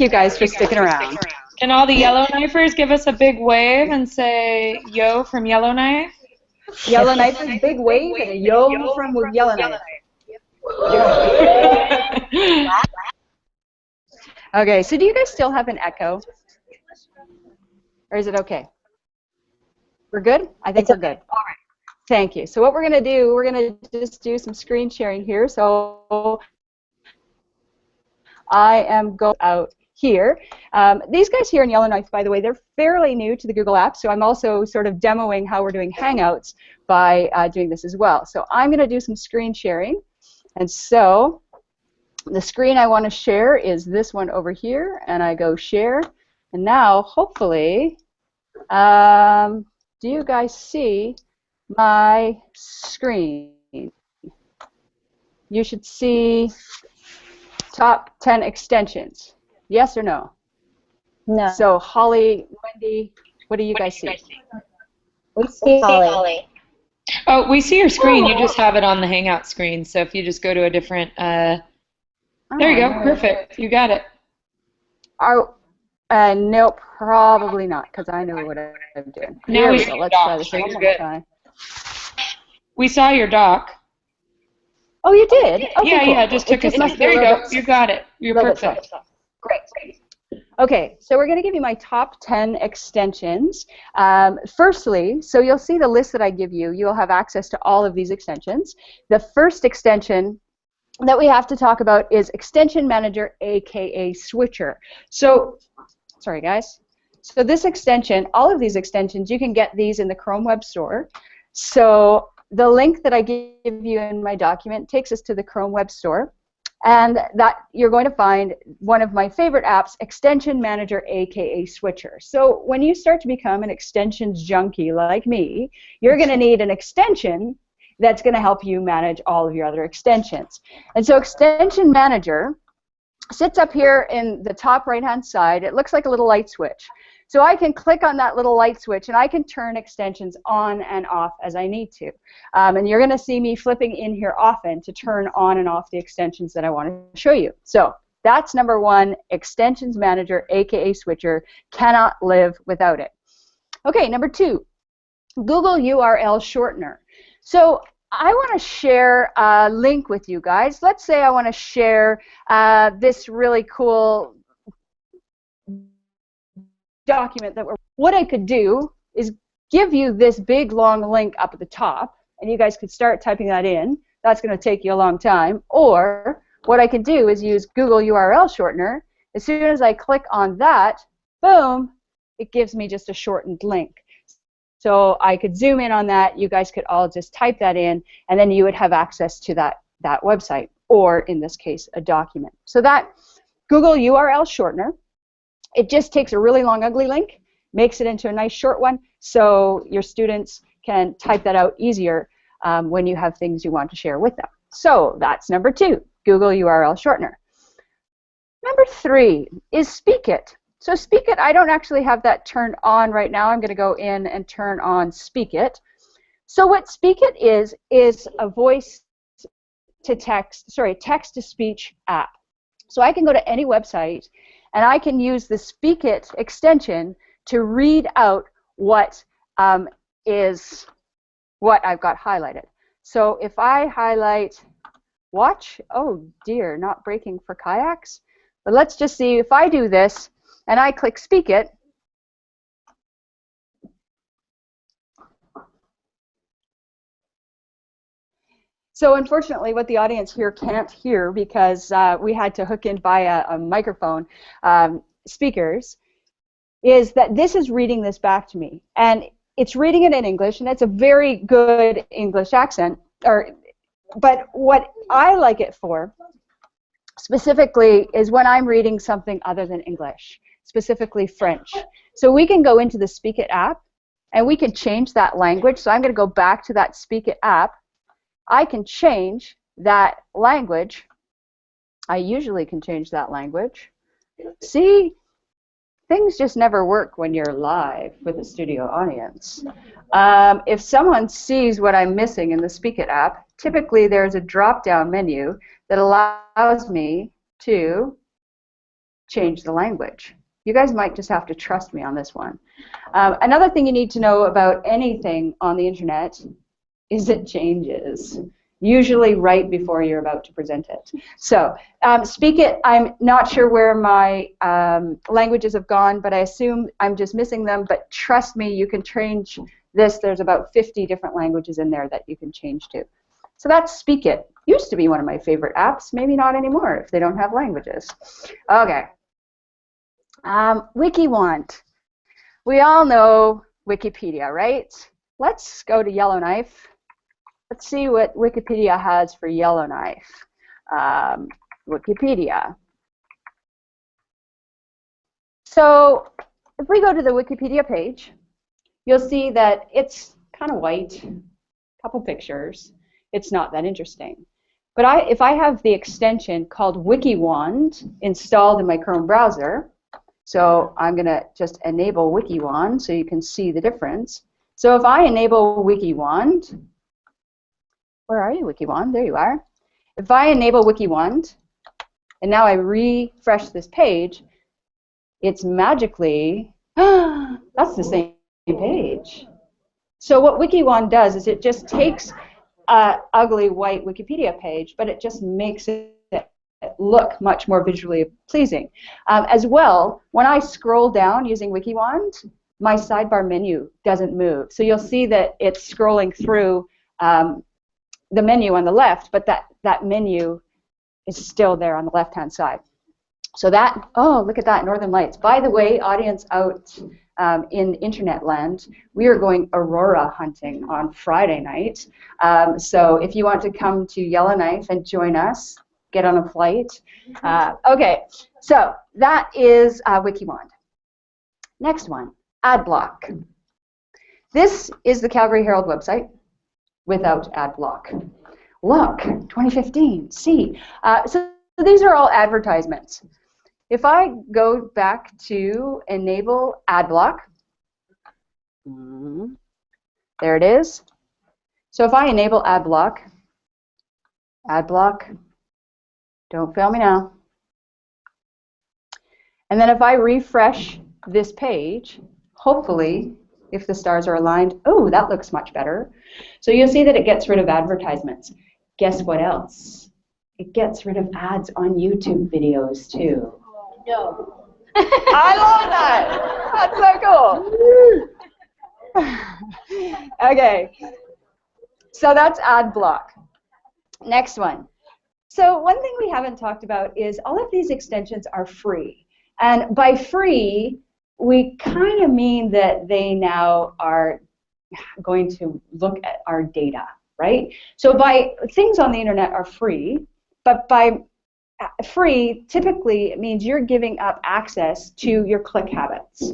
you guys for sticking around. Can all the Yellowknifers give us a big wave and say yo from Yellowknife? Yellowknifers, big wave, and a yo from Yellowknife. Okay, so do you guys still have an echo? Or is it okay? We're good? I think we're good. All right. Thank you. So what we're going to do, we're going to just do some screen sharing here. So I am going out here. These guys here in Yellowknife, by the way, they're fairly new to the Google app, so I'm also sort of demoing how we're doing Hangouts by doing this as well. So I'm going to do some screen sharing. And so the screen I want to share is this one over here, and I go share. And now, hopefully, do you guys see my screen? You should see top 10 extensions. Yes or no? No. So Holly, Wendy, what do you guys see? We see Holly. Oh, we see your screen. You just have it on the Hangout screen. So if you just go to a different, there you go. Perfect. You got it. No, probably not, because I know what I'm doing. Now we go. Let's try this one more time. We saw your doc. Oh, you did? Okay, yeah, cool. yeah, it just took us. There you go. You got it. You're perfect. Great. Okay, so we're going to give you my top 10 extensions. Firstly, so you'll see the list that I give you. You'll have access to all of these extensions. The first extension that we have to talk about is Extension Manager, aka Switcher. So, sorry guys. So this extension, all of these extensions, you can get these in the Chrome Web Store. So the link that I give you in my document takes us to the Chrome Web Store. And that you're going to find one of my favorite apps, Extension Manager, aka Switcher. So when you start to become an extensions junkie like me, you're going to need an extension that's going to help you manage all of your other extensions. And so Extension Manager sits up here in the top right-hand side. It looks like a little light switch. So I can click on that little light switch and I can turn extensions on and off as I need to. And you're going to see me flipping in here often to turn on and off the extensions that I want to show you. So that's number one, Extensions Manager, aka Switcher. Cannot live without it. Okay, number two, Google URL Shortener. So I want to share a link with you guys. Let's say I want to share this really cool document that what I could do is give you this big long link up at the top, and you guys could start typing that in. That's going to take you a long time. Or what I can do is use Google URL Shortener. As soon as I click on that, boom, it gives me just a shortened link. So I could zoom in on that. You guys could all just type that in, and then you would have access to that website, or in this case, a document. So that Google URL Shortener, it just takes a really long, ugly link, makes it into a nice short one, so your students can type that out easier when you have things you want to share with them. So that's number two, Google URL Shortener. Number three is SpeakIt. So SpeakIt, I don't actually have that turned on right now. I'm going to go in and turn on SpeakIt. So what SpeakIt is a voice to text, sorry, text-to-speech app. So I can go to any website and I can use the SpeakIt extension to read out what is what I've got highlighted. So if I highlight watch, oh dear, not braking for kayaks. But let's just see, if I do this and I click SpeakIt, so unfortunately what the audience here can't hear, because we had to hook in via a microphone speakers, is that this is reading this back to me. And it's reading it in English, and it's a very good English accent. But what I like it for specifically is when I'm reading something other than English, specifically French. So we can go into the SpeakIt app and we can change that language. So I'm going to go back to that SpeakIt app. I can change that language. I usually can change that language. See, things just never work when you're live with a studio audience. If someone sees what I'm missing in the SpeakIt app, typically there's a drop-down menu that allows me to change the language. You guys might just have to trust me on this one. Another thing you need to know about anything on the internet is it changes, usually right before you're about to present it. So SpeakIt, I'm not sure where my languages have gone, but I assume I'm just missing them. But trust me, you can change this. There's about 50 different languages in there that you can change to. So that's SpeakIt. Used to be one of my favorite apps, maybe not anymore if they don't have languages. Okay. Wiki Wand. We all know Wikipedia, right? Let's go to Yellowknife. Let's see what Wikipedia has for Yellowknife. Wikipedia. So if we go to the Wikipedia page, you'll see that it's kind of white, a couple pictures. It's not that interesting. But if I have the extension called Wiki Wand installed in my Chrome browser, so I'm going to just enable Wiki Wand so you can see the difference. So if I enable Wiki Wand, where are you, Wiki Wand? There you are. If I enable Wiki Wand, and now I refresh this page, it's magically, that's the same page. So what Wiki Wand does is it just takes an ugly white Wikipedia page, but it just makes it look much more visually pleasing. As well, when I scroll down using Wiki Wand, my sidebar menu doesn't move. So you'll see that it's scrolling through the menu on the left, but that menu is still there on the left-hand side. So that, oh, look at that, Northern Lights. By the way, audience out in internet land, we are going aurora hunting on Friday night. So if you want to come to Yellowknife and join us, get on a flight. Okay, so that is Wiki Wand. Next one, Adblock. This is the Calgary Herald website without Adblock. Look, 2015, see. So these are all advertisements. If I go back to enable Adblock, there it is. So if I enable Adblock, don't fail me now. And then if I refresh this page, hopefully, if the stars are aligned, oh, that looks much better. So you'll see that it gets rid of advertisements. Guess what else? It gets rid of ads on YouTube videos too. No. I love that. That's so cool. Okay. So that's Adblock. Next one. So one thing we haven't talked about is all of these extensions are free. And by free, we kind of mean that they now are going to look at our data, right? So things on the internet are free, but by free, typically it means you're giving up access to your click habits.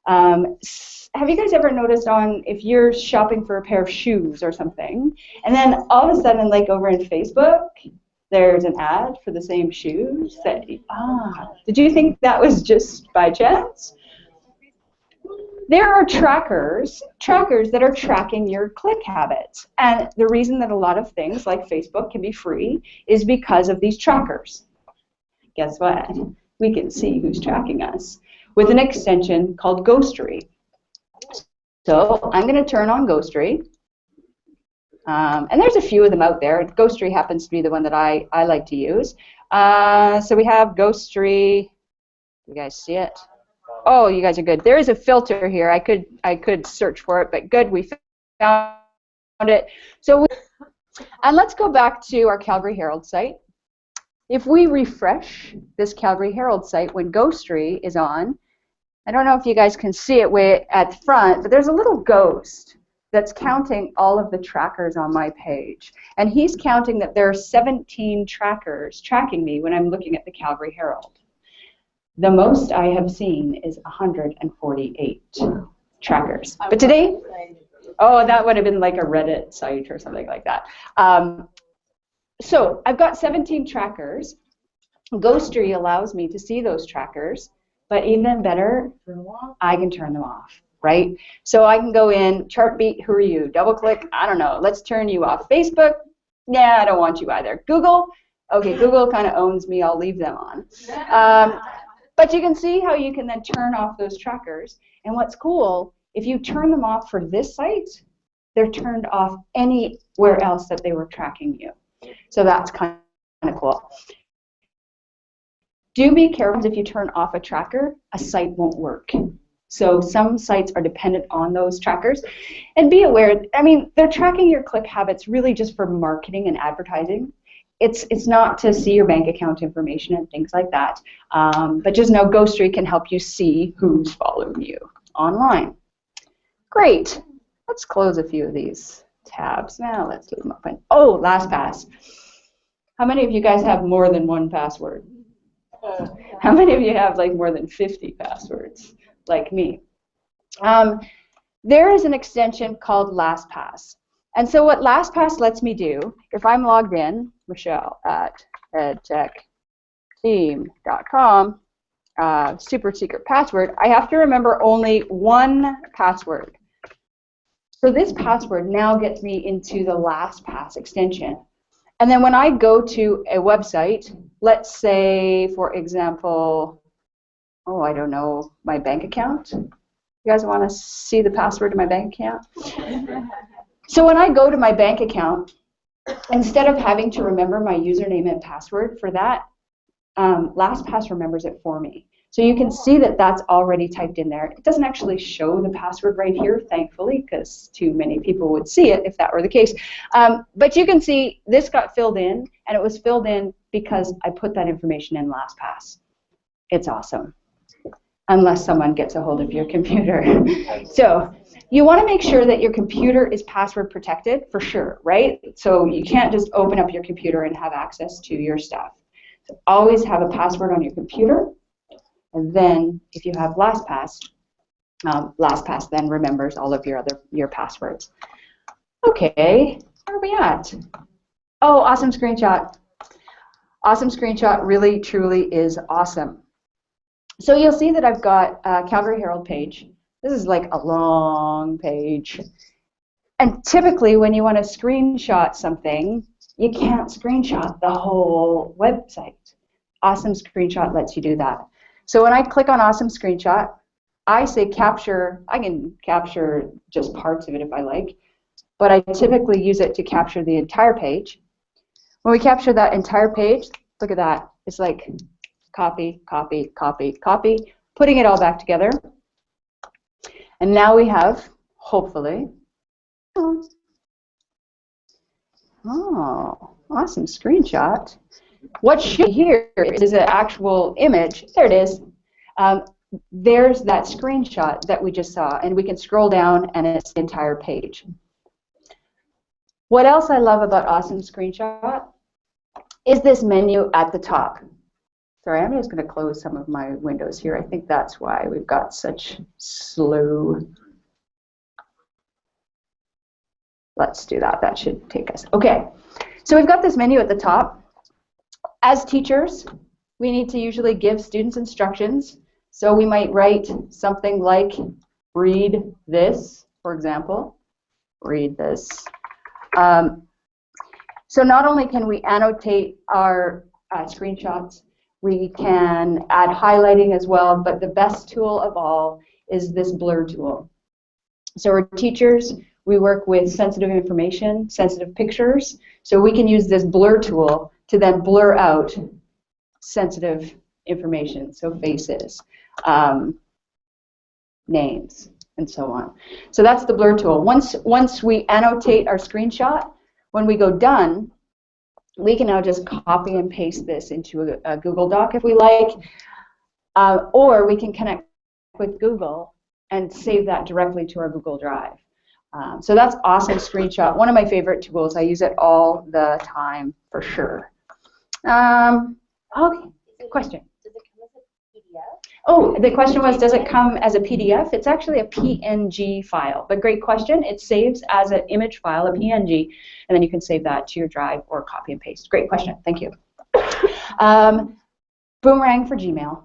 Have you guys ever noticed if you're shopping for a pair of shoes or something, and then all of a sudden, like over in Facebook, there's an ad for the same shoes? Did you think that was just by chance? There are trackers that are tracking your click habits. And the reason that a lot of things like Facebook can be free is because of these trackers. Guess what? We can see who's tracking us with an extension called Gostrey. So I'm going to turn on Gostrey. And there's a few of them out there. Gostrey happens to be the one that I like to use. So we have Gostrey. You guys see it? Oh, you guys are good. There is a filter here. I could search for it, but good, we found it. And let's go back to our Calgary Herald site. If we refresh this Calgary Herald site when Gostrey is on, I don't know if you guys can see it way at the front, but there's a little ghost that's counting all of the trackers on my page. And he's counting that there are 17 trackers tracking me when I'm looking at the Calgary Herald. The most I have seen is 148 trackers. But today, oh, that would have been like a Reddit site or something like that. So I've got 17 trackers. Gostrey allows me to see those trackers, but even better, I can turn them off, right? So I can go in, Chartbeat, who are you? Double click, I don't know, let's turn you off. Facebook, yeah, I don't want you either. Google, okay, Google kind of owns me, I'll leave them on. But you can see how you can then turn off those trackers. And what's cool, if you turn them off for this site, they're turned off anywhere else that they were tracking you. So that's kind of cool. Do be careful if you turn off a tracker, a site won't work. So some sites are dependent on those trackers. And be aware, I mean, they're tracking your click habits really just for marketing and advertising. It's not to see your bank account information and things like that. But just know Gostrey can help you see who's following you online. Great. Let's close a few of these tabs. Now let's leave them open. Oh, LastPass. How many of you guys have more than one password? How many of you have like more than 50 passwords, like me? There is an extension called LastPass. And so what LastPass lets me do, if I'm logged in, Michelle at edtechteam.com, super secret password, I have to remember only one password. So this password now gets me into the LastPass extension. And then when I go to a website, let's say, for example, oh, I don't know, my bank account. You guys want to see the password to my bank account? So when I go to my bank account, instead of having to remember my username and password for that, LastPass remembers it for me. So you can see that that's already typed in there. It doesn't actually show the password right here, thankfully, because too many people would see it if that were the case. But you can see this got filled in, and it was filled in because I put that information in LastPass. It's awesome, unless someone gets a hold of your computer. So you want to make sure that your computer is password protected for sure, right? So you can't just open up your computer and have access to your stuff. So always have a password on your computer. And then, if you have LastPass, LastPass then remembers all of your passwords. Okay, where are we at? Oh, awesome screenshot. Awesome screenshot really, truly is awesome. So you'll see that I've got a Calgary Herald page. This is like a long page. And typically, when you want to screenshot something, you can't screenshot the whole website. Awesome Screenshot lets you do that. So when I click on Awesome Screenshot, I say capture. I can capture just parts of it if I like, but I typically use it to capture the entire page. When we capture that entire page, look at that. It's like copy, copy, copy, copy, putting it all back together. And now we have, hopefully, oh, awesome screenshot. What should be here is an actual image. There it is. There's that screenshot that we just saw, and we can scroll down, and it's the entire page. What else I love about Awesome Screenshot is this menu at the top. Sorry, I'm just going to close some of my windows here. I think that's why we've got such slow. Let's do that. That should take us. Okay, so we've got this menu at the top. As teachers, we need to usually give students instructions. So we might write something like, read this, for example. Read this. So not only can we annotate our screenshots, we can add highlighting as well, but the best tool of all is this blur tool. So we're teachers, we work with sensitive information, sensitive pictures, so we can use this blur tool to then blur out sensitive information, so faces, names, and so on. So that's the blur tool. Once we annotate our screenshot, when we go done, we can now just copy and paste this into a Google Doc if we like, or we can connect with Google and save that directly to our Google Drive. So that's Awesome Screenshot, one of my favorite tools. I use it all the time for sure. Okay, question. Does it come as a PDF? Oh, the question was, does it come as a PDF? It's actually a PNG file, but great question. It saves as an image file, a PNG, and then you can save that to your drive or copy and paste. Great question, thank you. Boomerang for Gmail.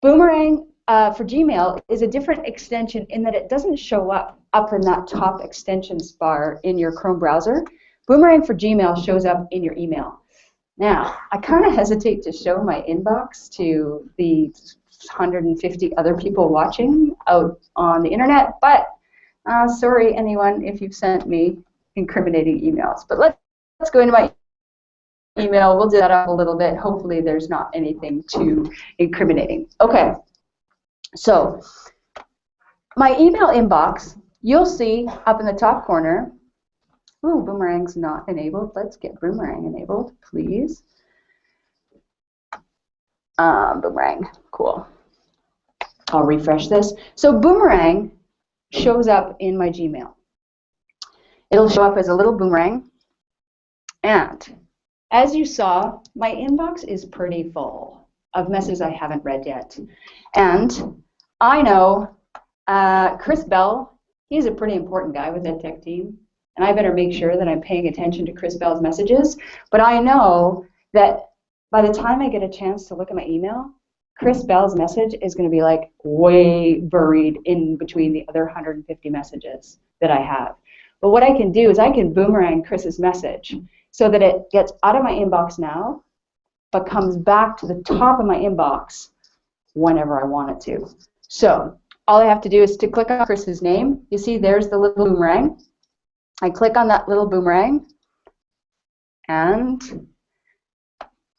Boomerang for Gmail is a different extension in that it doesn't show up in that top extensions bar in your Chrome browser. Boomerang for Gmail shows up in your email. Now, I kind of hesitate to show my inbox to the 150 other people watching out on the internet, but sorry, anyone, if you've sent me incriminating emails. But let's go into my email. We'll do that up a little bit. Hopefully there's not anything too incriminating. Okay, so my email inbox, you'll see up in the top corner. Ooh, Boomerang's not enabled. Let's get Boomerang enabled, please. Boomerang, cool. I'll refresh this. So Boomerang shows up in my Gmail. It'll show up as a little boomerang. And as you saw, my inbox is pretty full of messages I haven't read yet. And I know Chris Bell, he's a pretty important guy with EdTech team. And I better make sure that I'm paying attention to Chris Bell's messages. But I know that by the time I get a chance to look at my email, Chris Bell's message is going to be like way buried in between the other 150 messages that I have. But what I can do is I can boomerang Chris's message so that it gets out of my inbox now, but comes back to the top of my inbox whenever I want it to. So all I have to do is to click on Chris's name. You see there's the little boomerang. I click on that little boomerang, and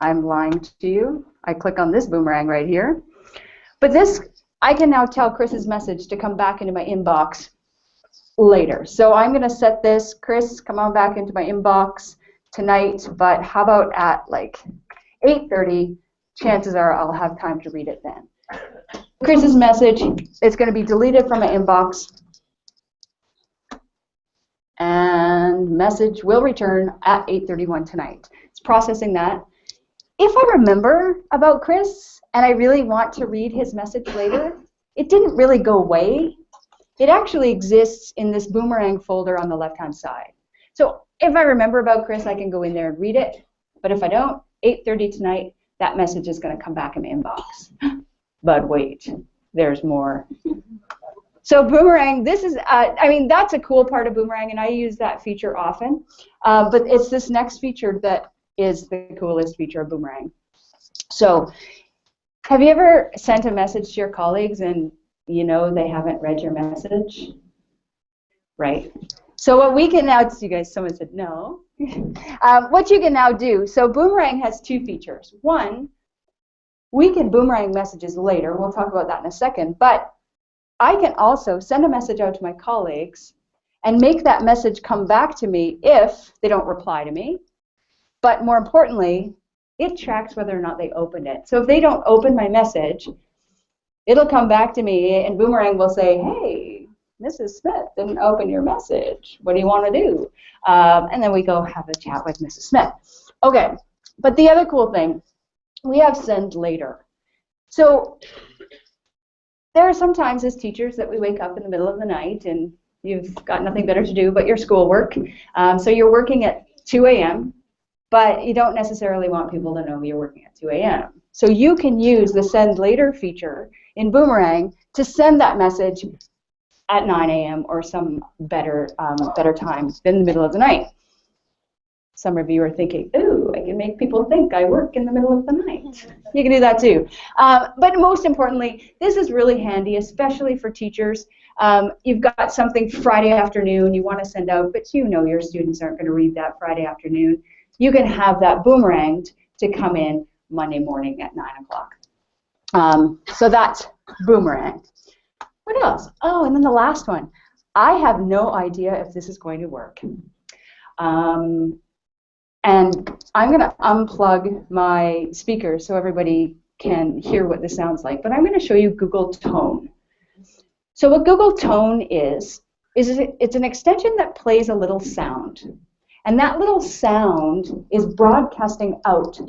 I'm lying to you. I click on this boomerang right here. But this, I can now tell Chris's message to come back into my inbox later. So I'm going to set this, Chris, come on back into my inbox tonight, but how about at like 8:30? Chances are I'll have time to read it then. Chris's message is going to be deleted from my inbox, and message will return at 8:31 tonight. It's processing that. If I remember about Chris and I really want to read his message later, it didn't really go away. It actually exists in this boomerang folder on the left-hand side. So if I remember about Chris, I can go in there and read it. But if I don't, 8:30 tonight, that message is going to come back in my inbox. But wait, there's more. So Boomerang, this is, I mean, that's a cool part of Boomerang, and I use that feature often. But it's this next feature that is the coolest feature of Boomerang. So have you ever sent a message to your colleagues and you know they haven't read your message? Right. So what we can now, you guys, someone said no. What you can now do, so Boomerang has two features. One, we can boomerang messages later. We'll talk about that in a second. But I can also send a message out to my colleagues and make that message come back to me if they don't reply to me. But more importantly, it tracks whether or not they opened it. So if they don't open my message, it'll come back to me and Boomerang will say, hey, Mrs. Smith didn't open your message. What do you want to do? And then we go have a chat with Mrs. Smith. Okay, but the other cool thing, we have send later. So there are some times as teachers that we wake up in the middle of the night and you've got nothing better to do but your schoolwork. So you're working at 2 a.m., but you don't necessarily want people to know you're working at 2 a.m. So you can use the send later feature in Boomerang to send that message at 9 a.m. or some better time than the middle of the night. Some of you are thinking, ooh, I can make people think I work in the middle of the night. You can do that too. But most importantly, this is really handy, especially for teachers. You've got something Friday afternoon you want to send out, but you know your students aren't going to read that Friday afternoon. You can have that boomeranged to come in Monday morning at 9 o'clock. So that's Boomerang. What else? Oh, and then the last one. I have no idea if this is going to work. And I'm going to unplug my speaker so everybody can hear what this sounds like. But I'm going to show you Google Tone. So what Google Tone is it's an extension that plays a little sound. And that little sound is broadcasting out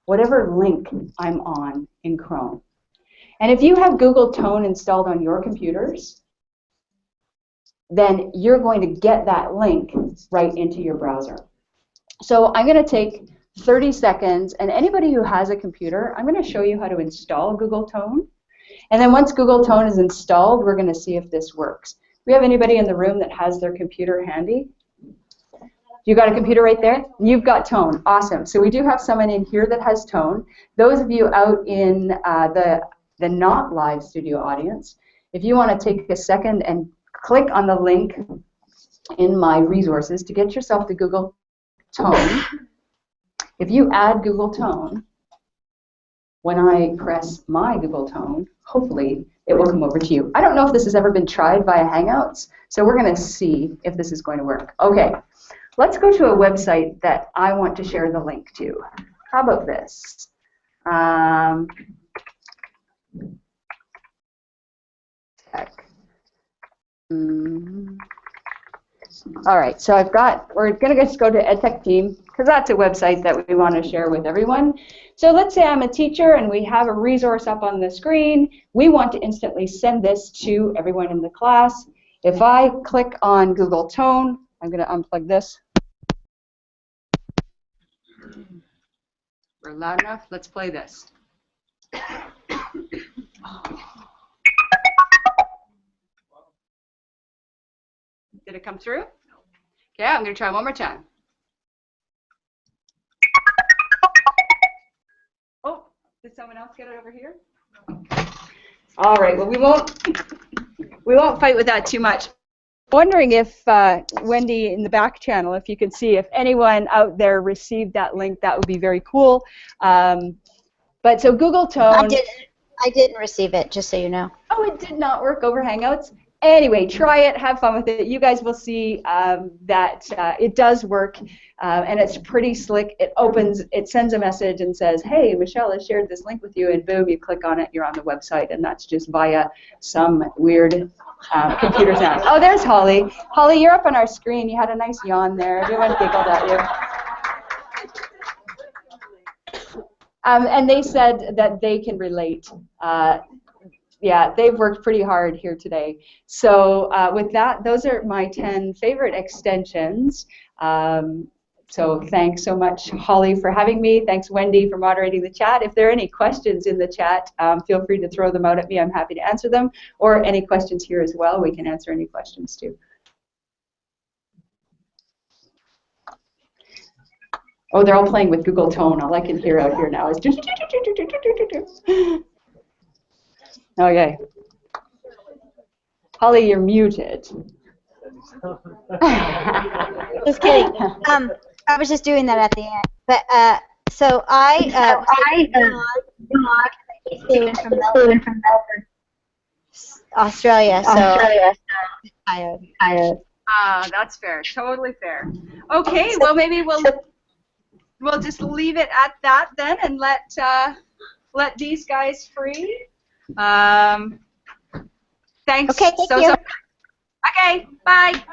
whatever link I'm on in Chrome. And if you have Google Tone installed on your computers, then you're going to get that link right into your browser. So I'm going to take 30 seconds, and anybody who has a computer, I'm going to show you how to install Google Tone. And then once Google Tone is installed, we're going to see if this works. Do we have anybody in the room that has their computer handy? You got a computer right there? You've got tone. Awesome. So we do have someone in here that has tone. Those of you out in the not live studio audience, if you want to take a second and click on the link in my resources to get yourself to Google Tone. If you add Google Tone, when I press my Google Tone, hopefully it will come over to you. I don't know if this has ever been tried via Hangouts, so we're going to see if this is going to work. Okay, let's go to a website that I want to share the link to. How about this? Tech. All right, so we're going to just go to EdTech Team, because that's a website that we want to share with everyone. So let's say I'm a teacher and we have a resource up on the screen. We want to instantly send this to everyone in the class. If I click on Google Tone, I'm going to unplug this. We're loud enough. Let's play this. Did it come through? Okay, I'm going to try one more time. Oh, did someone else get it over here? All right, well, we won't fight with that too much. Wondering if, Wendy, in the back channel, if you can see if anyone out there received that link, that would be very cool. But so Google Tone. I didn't receive it, just so you know. Oh, it did not work over Hangouts? Anyway, try it, have fun with it. You guys will see that it does work, and it's pretty slick. It sends a message and says, hey, Michelle has shared this link with you, and boom, you click on it, you're on the website, and that's just via some weird computer sound. Oh, there's Holly. Holly, you're up on our screen. You had a nice yawn there. Everyone giggled at you. And they said that they can relate. Yeah, they've worked pretty hard here today. So with that, those are my 10 favorite extensions. So thanks so much, Holly, for having me. Thanks, Wendy, for moderating the chat. If there are any questions in the chat, feel free to throw them out at me. I'm happy to answer them. Or any questions here as well. We can answer any questions too. Oh, they're all playing with Google Tone. All I can hear out here now is... Okay. Holly, you're muted. Just kidding. I was just doing that at the end. But so flew in from Melbourne, Australia. So tired. That's fair. Totally fair. Okay. Well, maybe we'll just leave it at that then, and let these guys free. Thanks. Okay. Thank you. Okay. Bye.